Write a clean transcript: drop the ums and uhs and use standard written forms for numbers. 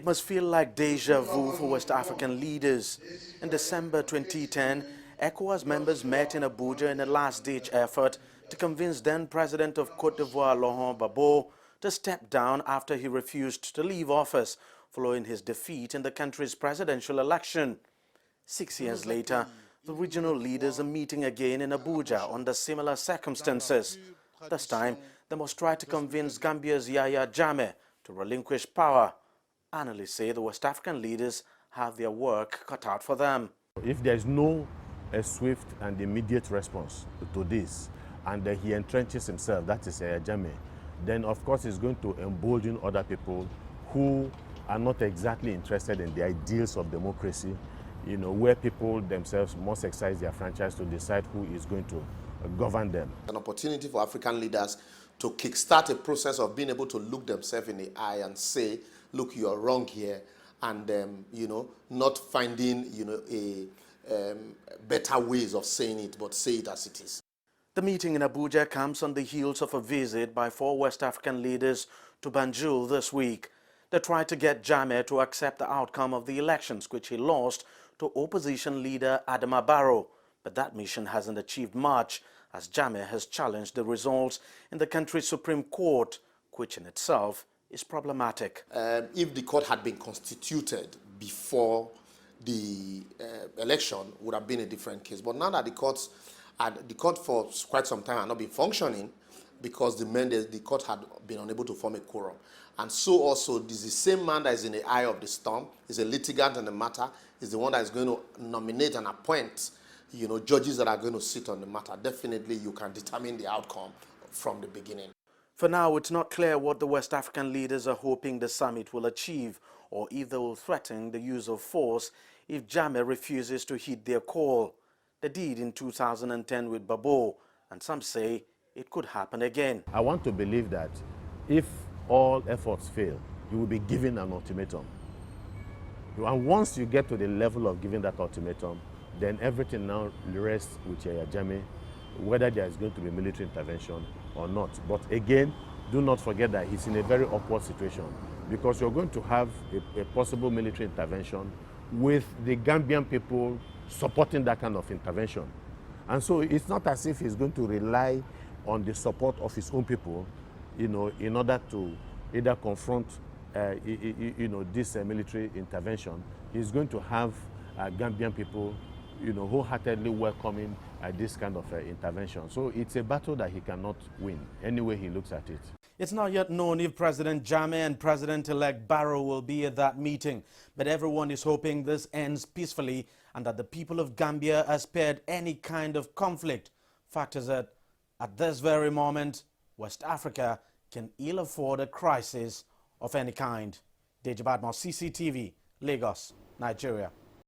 It must feel like deja vu for West African leaders. In December 2010, ECOWAS members met in Abuja in a last-ditch effort to convince then-President of Côte d'Ivoire, Laurent Gbagbo, to step down after he refused to leave office following his defeat in the country's presidential election. 6 years later, the regional leaders are meeting again in Abuja under similar circumstances. This time, they must try to convince Gambia's Yahya Jammeh to relinquish power. Analysts say the West African leaders have their work cut out for them. If there is no swift and immediate response to this, and he entrenches himself, that is Yahya Jammeh, then of course he's going to embolden other people who are not exactly interested in the ideals of democracy, where people themselves must exercise their franchise to decide who is going to govern them. An opportunity for African leaders to kickstart a process of being able to look themselves in the eye and say, look, you are wrong here, and not finding better ways of saying it, but say it as it is. The meeting in Abuja comes on the heels of a visit by 4 West African leaders to Banjul this week. They tried to get Jammeh to accept the outcome of the elections, which he lost to opposition leader Adama Barrow. But that mission hasn't achieved much, as Jammeh has challenged the results in the country's Supreme Court, which in itself is problematic. If the court had been constituted before the election, would have been a different case. But now that the court for quite some time had not been functioning, because the court had been unable to form a quorum. And so also, this is the same man that is in the eye of the storm, is a litigant in the matter, is the one that is going to nominate and appoint judges that are going to sit on the matter. Definitely you can determine the outcome from the beginning. For now, it's not clear what the West African leaders are hoping the summit will achieve, or if they will threaten the use of force if Jammeh refuses to heed their call. They did in 2010 with Gbagbo, and some say it could happen again. I want to believe that if all efforts fail, you will be given an ultimatum. And once you get to the level of giving that ultimatum, then everything now rests with Yahya Jammeh, whether there is going to be military intervention or not. But again, do not forget that he's in a very awkward situation, because you're going to have a possible military intervention with the Gambian people supporting that kind of intervention. And so it's not as if he's going to rely on the support of his own people, in order to either confront, this military intervention. He's going to have Gambian people, wholeheartedly welcoming this kind of intervention. So it's a battle that he cannot win, any way he looks at it. It's not yet known if President Jammeh and President-elect Barrow will be at that meeting, but everyone is hoping this ends peacefully and that the people of Gambia are spared any kind of conflict. Fact is that at this very moment, West Africa can ill afford a crisis of any kind. Deji, Badmus, CCTV, Lagos, Nigeria.